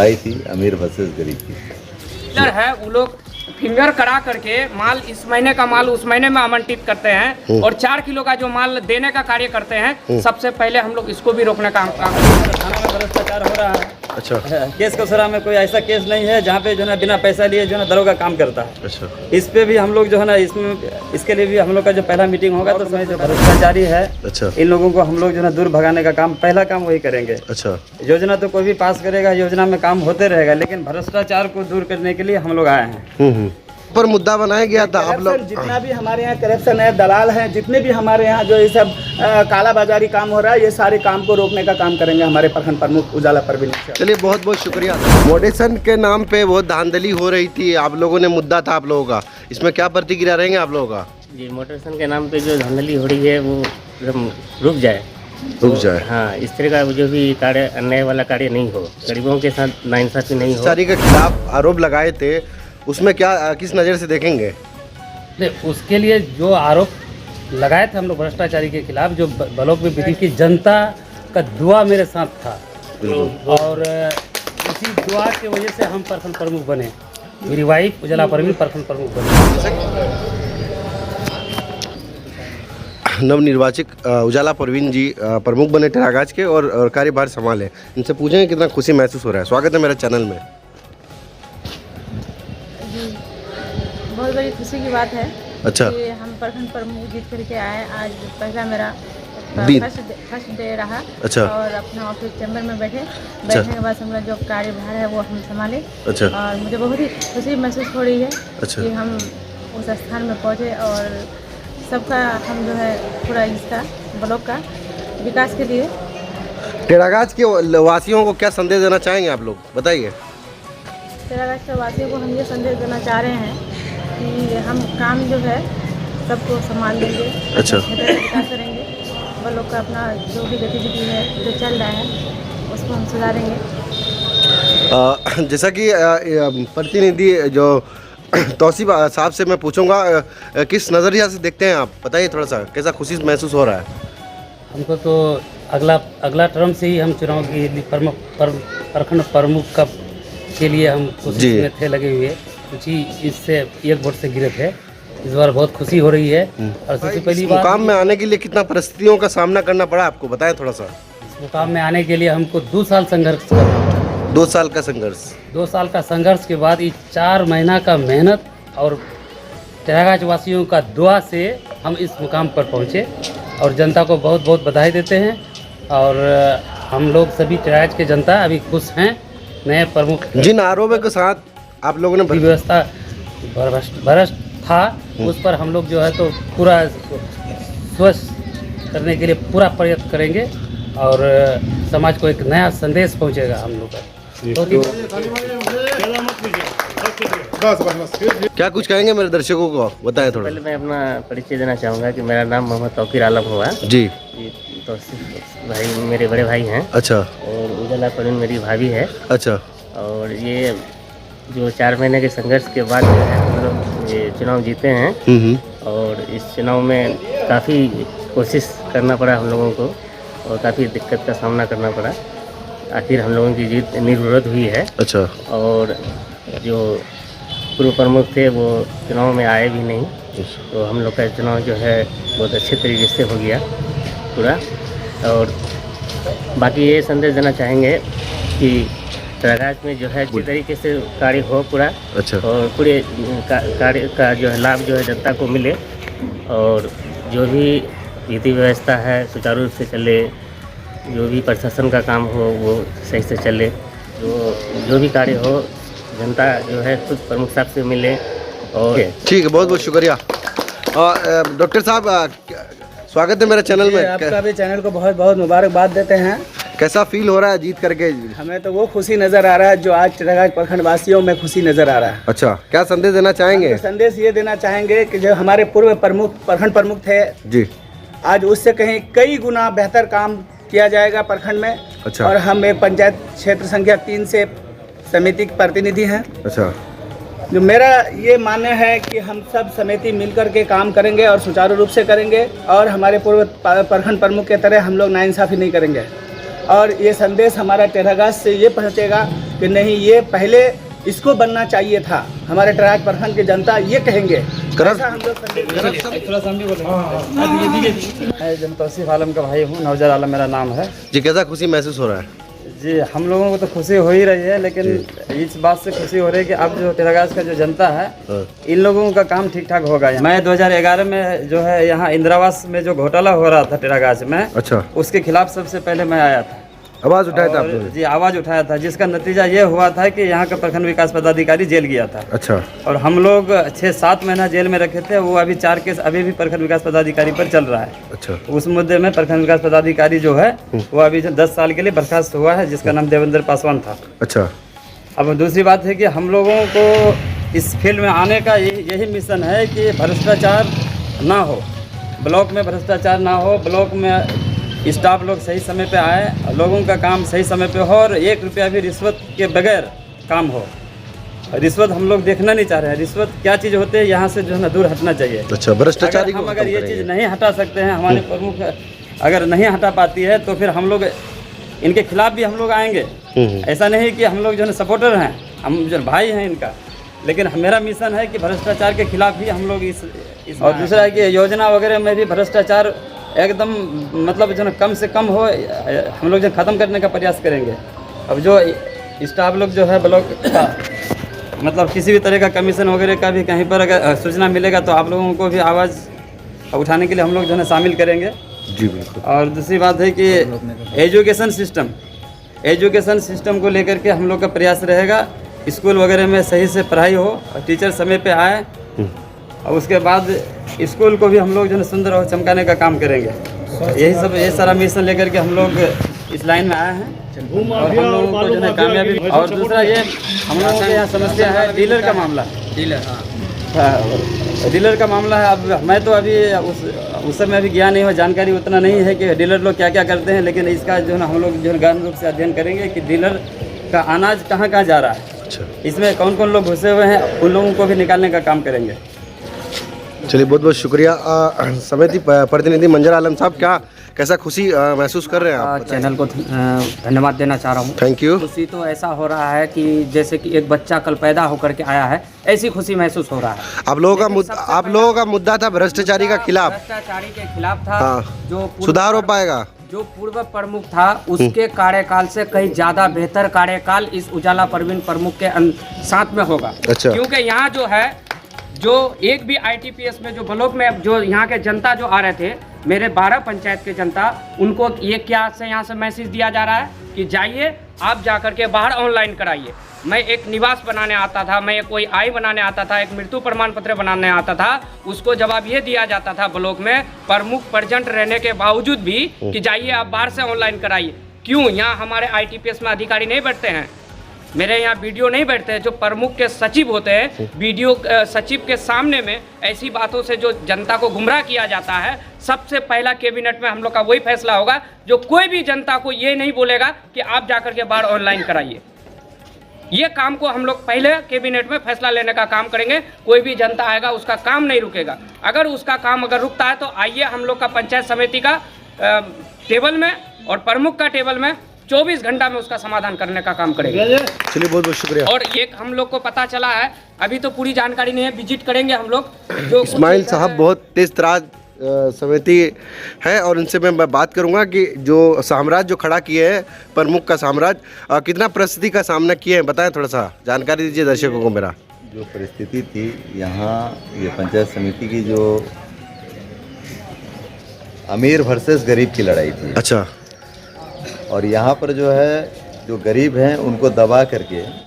लड़ाई थी अमीर वर्सेस गरीब की। डीलर है वो लोग फिंगर करा करके माल इस महीने का माल उस महीने में आवंटित करते हैं और 4 किलो का जो माल देने का कार्य करते हैं। सबसे पहले हम लोग इसको भी रोकने का काम थाना में भ्रष्टाचार हो रहा है। अच्छा केस कौसरा में कोई ऐसा केस नहीं है जहाँ पे जो है ना बिना पैसा लिए जो है ना दरोगा काम करता है। अच्छा इस पे भी हम लोग जो है ना इसके लिए भी हम लोग का जो पहला मीटिंग होगा तो उसमें जो भ्रष्टाचारी है अच्छा इन लोगों को हम लोग जो है ना दूर भगाने का काम पहला काम वही करेंगे। अच्छा योजना तो कोई भी पास करेगा, योजना में काम होते रहेगा, लेकिन भ्रष्टाचार को दूर करने के लिए हम लोग आए हैं। पर मुद्दा बनाया गया था आप लोग। जितना भी हमारे यहाँ करप्शन है, दलाल हैं, जितने भी हमारे यहाँ जो ये सब काला बाजारी काम हो रहा है, ये सारे काम को रोकने का काम करेंगे हमारे प्रखंड प्रमुख उजाला परवीन। चलिए बहुत बहुत शुक्रिया। मॉडेशन के नाम पे बहुत धांधली हो रही थी, आप लोगों ने मुद्दा था आप लोगों का, इसमें क्या प्रतिक्रिया रहेंगे आप लोगों का? जी, मोटरसाइकिल के नाम पे जो धांधली हो रही है वो एकदम रुक जाए। हाँ, इस तरह का जो भी कार्य अन्याय वाला कार्य नहीं हो, गरीबों के साथ नाइंसाफी नहीं हो। सारी के खिलाफ आरोप लगाए थे, उसमें क्या किस नज़र से देखेंगे? नहीं, उसके लिए जो आरोप लगाए थे हम लोग भ्रष्टाचारी के खिलाफ, जो ब्लॉक में विधि की जनता का दुआ मेरे साथ था और इसी दुआ की वजह से हम प्रखंड प्रमुख बने। मेरी वाइफ उजाला परवीन प्रखंड प्रमुख बने। नवनिर्वाचित उजाला परवीन जी प्रमुख बने टेरागाज के और कार्यभार संभाले। इनसे पूछेंगे कितना खुशी महसूस हो रहा है। स्वागत है मेरे चैनल में। बहुत बड़ी खुशी की बात है। अच्छा। कि हम प्रखंड प्रमुख जीत करके आए। आज पहला मेरा फर्स्ट डे रहा। अच्छा। और अपना ऑफिस चैम्बर में बैठने के बाद हमारा जो कार्यभार है वो हम संभाले। अच्छा। और मुझे बहुत ही खुशी महसूस हो रही है। अच्छा। कि हम उस स्थान में पहुँचे और सबका हम जो है पूरा इसका ब्लॉक का विकास के लिए। टेरागाज के वासियों को क्या संदेश देना चाहेंगे आप लोग, बताइए। टेरागाज के वासियों को हम ये संदेश देना चाह रहे हैं कि हम काम जो है सबको संभाल लेंगे। अच्छा। विकास करेंगे, ब्लॉक का अपना जो भी गतिविधि है जो चल रहा है उसको हम सुधारेंगे। जैसा कि प्रतिनिधि जो तौसीफ साहब से मैं पूछूंगा, किस नज़रिया से देखते हैं आप, बताइए थोड़ा सा, कैसा खुशी महसूस हो रहा है? हमको तो अगला टर्म से ही हम चुनाव के लिए प्रखंड प्रमुख का के लिए हम कोशिश में थे लगे हुए, क्योंकि इससे एक वोट से गिरे थे। इस बार बहुत खुशी हो रही है। और सबसे पहली बात, मुकाम में आने के लिए कितना परिस्थितियों का सामना करना पड़ा आपको, बताएं थोड़ा सा। इस मुकाम में आने के लिए हमको 2 साल संघर्ष करना। 2 साल का संघर्ष। 2 साल का संघर्ष के बाद ये 4 महीना का मेहनत और टेरागाज वासियों का दुआ से हम इस मुकाम पर पहुँचे और जनता को बहुत बहुत बधाई देते हैं। और हम लोग सभी टेरागाज के जनता अभी खुश हैं। नए प्रमुख जिन आरोपों के साथ आप लोगों ने व्यवस्था भ्रष्ट था, उस पर हम लोग जो है तो पूरा स्वस्थ करने के लिए पूरा प्रयत्न करेंगे और समाज को एक नया संदेश पहुंचेगा हम लोग का। क्या कुछ कहेंगे मेरे दर्शकों को, बताएं थोड़ा। पहले मैं अपना परिचय देना चाहूँगा कि मेरा नाम मोहम्मद तौकीर आलम हुआ जी। तो भाई मेरे बड़े भाई हैं। अच्छा। और उजाला परवीन मेरी भाभी है। अच्छा। और ये जो 4 महीने के संघर्ष के बाद जो है हम लोग ये चुनाव जीते हैं। और इस चुनाव में काफ़ी कोशिश करना पड़ा हम लोगों को और काफ़ी दिक्कत का सामना करना पड़ा। आखिर हम लोगों की जीत निर्विरोध हुई है। अच्छा। और जो पूर्व प्रमुख थे वो चुनाव में आए भी नहीं, तो हम लोग का चुनाव जो है बहुत अच्छे तरीके से हो गया पूरा। और बाकी ये संदेश देना चाहेंगे कि टेरागाज में जो है अच्छी तरीके से कार्य हो पूरा। अच्छा। और पूरे कार्य का जो है लाभ जो है जनता को मिले और जो भी विधि व्यवस्था है सुचारू रूप से चले, जो भी प्रशासन का काम हो वो सही से चले, जो भी कार्य हो जनता जो है खुद प्रमुख साहब से मिले। और ठीक है, बहुत बहुत शुक्रिया। और डॉक्टर साहब स्वागत है मेरे चैनल में। आपका भी चैनल को बहुत बहुत मुबारकबाद देते हैं। कैसा फील हो रहा है जीत करके? हमें तो वो खुशी नज़र आ रहा है जो आज टेरागाज प्रखंड वासियों में खुशी नज़र आ रहा है। अच्छा, क्या संदेश देना चाहेंगे? संदेश ये देना चाहेंगे कि जो हमारे पूर्व प्रखंड प्रमुख थे जी, आज उससे कहीं कई गुना बेहतर काम किया जाएगा प्रखंड में। अच्छा। और हम एक पंचायत क्षेत्र संख्या 3 से समिति के प्रतिनिधि हैं। अच्छा। जो मेरा ये मानना है कि हम सब समिति मिलकर के काम करेंगे और सुचारू रूप से करेंगे और हमारे पूर्व प्रखंड प्रमुख के तरह हम लोग नाइंसाफ़ी नहीं करेंगे। और ये संदेश हमारा टेरागाज से ये पहुँचेगा कि नहीं ये पहले इसको बनना चाहिए था, हमारे ट्राक प्रखंड की जनता ये कहेंगे। ऐसा हम लोग मैं जन तौसीफ आलम का भाई हूँ, नौजर आलम मेरा नाम है जी। कैसा खुशी महसूस हो रहा है? जी। हम लोगों को तो खुशी हो ही रही है, लेकिन इस बात से खुशी हो रही है कि अब जो टेरागाज का जो जनता है इन लोगों का काम ठीक ठाक होगा। मैं 2011 में जो है यहाँ इंदिरावास में जो घोटाला हो रहा था टेरागाज में, अच्छा, उसके खिलाफ सबसे पहले मैं आया था, आवाज उठाया था आपने? जी आवाज़ उठाया था, जिसका नतीजा ये हुआ था कि यहाँ का प्रखंड विकास पदाधिकारी जेल गया था। अच्छा। और हम लोग 6-7 महीना जेल में रखे थे। वो अभी 4 केस अभी भी प्रखंड विकास पदाधिकारी पर चल रहा है। अच्छा। उस मुद्दे में प्रखंड विकास पदाधिकारी जो है वो अभी 10 साल के लिए बर्खास्त हुआ है, जिसका नाम देवेंद्र पासवान था। अच्छा। अब दूसरी बात है कि हम लोगों को इस फील्ड में आने का यही मिशन है कि भ्रष्टाचार ना हो, ब्लॉक में भ्रष्टाचार ना हो, ब्लॉक में स्टाफ लोग सही समय पे आए, लोगों का काम सही समय पे हो और 1 रुपया भी रिश्वत के बगैर काम हो। रिश्वत हम लोग देखना नहीं चाह रहे हैं। रिश्वत क्या चीज़ होती है, यहाँ से जो है ना दूर हटना चाहिए। अच्छा, भ्रष्टाचारी हम अगर ये चीज़ नहीं हटा सकते हैं, हमारे प्रमुख अगर नहीं हटा पाती है, तो फिर हम लोग इनके खिलाफ भी हम लोग आएंगे। ऐसा नहीं कि हम लोग जो है सपोर्टर हैं, हम जो भाई हैं इनका, लेकिन मेरा मिशन है कि भ्रष्टाचार के खिलाफ भी हम लोग इस और दूसरा है कि योजना वगैरह में भी भ्रष्टाचार एकदम मतलब जो है कम से कम हो, हम लोग जो ख़त्म करने का प्रयास करेंगे। अब जो स्टाफ लोग जो है ब्लॉक का मतलब किसी भी तरह का कमीशन वगैरह का भी कहीं पर अगर सूचना मिलेगा तो आप लोगों को भी आवाज़ उठाने के लिए हम लोग जो है शामिल करेंगे। जी बिल्कुल। और दूसरी बात है कि एजुकेशन सिस्टम को लेकर के हम लोग का प्रयास रहेगा, स्कूल वगैरह में सही से पढ़ाई हो और टीचर समय पे आए, और उसके बाद स्कूल को भी हम लोग जो है सुंदर और चमकाने का काम करेंगे। यही सारा मिशन लेकर के हम लोग इस लाइन में आए हैं और हम लोगों को जो है कामयाबी। और दूसरा ये हम लोगों के यहाँ समस्या है डीलर का मामला। डीलर का मामला है। अब मैं तो अभी उस समय अभी गया नहीं हूँ, जानकारी उतना नहीं है कि डीलर लोग क्या क्या करते हैं, लेकिन इसका जो है ना हम लोग जो है गहन रूप से अध्ययन करेंगे कि डीलर का अनाज कहाँ कहाँ जा रहा है, इसमें कौन कौन लोग घुसे हुए हैं, उन लोगों को भी निकालने का काम करेंगे। चलिए, बहुत बहुत शुक्रिया। समिति प्रतिनिधि मंजर आलम साहब, क्या कैसा खुशी महसूस कर रहे हैं आप? चैनल को धन्यवाद देना चाह रहा हूँ। Thank you. खुशी तो ऐसा हो रहा है कि जैसे कि एक बच्चा कल पैदा होकर के आया है, ऐसी खुशी महसूस हो रहा है। आप लोगों का मुद्दा था भ्रष्टाचारी का खिलाफ, भ्रष्टाचारी के खिलाफ था। हाँ। जो सुधार हो पाएगा? जो पूर्व प्रमुख था उसके कार्यकाल से कहीं ज्यादा बेहतर कार्यकाल इस उजाला प्रवीण प्रमुख के साथ में होगा। अच्छा। क्योंकि यहाँ जो है जो एक भी ITPS में जो ब्लॉक में जो यहाँ के जनता जो आ रहे थे, मेरे 12 पंचायत के जनता, उनको ये क्या से यहाँ से मैसेज दिया जा रहा है कि जाइए आप जाकर के बाहर ऑनलाइन कराइए। मैं एक निवास बनाने आता था, मैं कोई आय बनाने आता था, एक मृत्यु प्रमाण पत्र बनाने आता था, उसको जवाब ये दिया जाता था ब्लॉक में प्रमुख प्रेजेंट रहने के बावजूद भी कि जाइए आप बाहर से ऑनलाइन कराइए। क्यों? यहाँ हमारे ITPS में अधिकारी नहीं बैठते हैं, मेरे यहाँ वीडियो नहीं बैठते हैं, जो प्रमुख के सचिव होते हैं, वीडियो सचिव के सामने में ऐसी बातों से जो जनता को गुमराह किया जाता है। सबसे पहला कैबिनेट में हम लोग का वही फैसला होगा जो कोई भी जनता को ये नहीं बोलेगा कि आप जाकर के बाहर ऑनलाइन कराइए। ये काम को हम लोग पहले कैबिनेट में फैसला लेने का काम करेंगे। कोई भी जनता आएगा उसका काम नहीं रुकेगा। अगर उसका काम अगर रुकता है तो आइए हम लोग का पंचायत समिति का टेबल में और प्रमुख का टेबल में 24 घंटा में उसका समाधान करने का काम करेंगे। चलिए, बहुत बहुत शुक्रिया। और एक हम लोग को पता चला है, अभी तो पूरी जानकारी नहीं है, विजिट करेंगे हम लोग। जो इस्माइल साहब बहुत तेज तराज समिति है और इनसे मैं बात करूंगा कि जो साम्राज्य जो खड़ा किए हैं, प्रमुख का साम्राज्य, कितना परिस्थिति का सामना किए हैं, बताएं, थोड़ा सा जानकारी दीजिए दर्शकों को। मेरा जो परिस्थिति थी यहाँ, ये पंचायत समिति की जो अमीर वर्सेस गरीब की लड़ाई थी। अच्छा। और यहाँ पर जो है जो गरीब हैं उनको दबा करके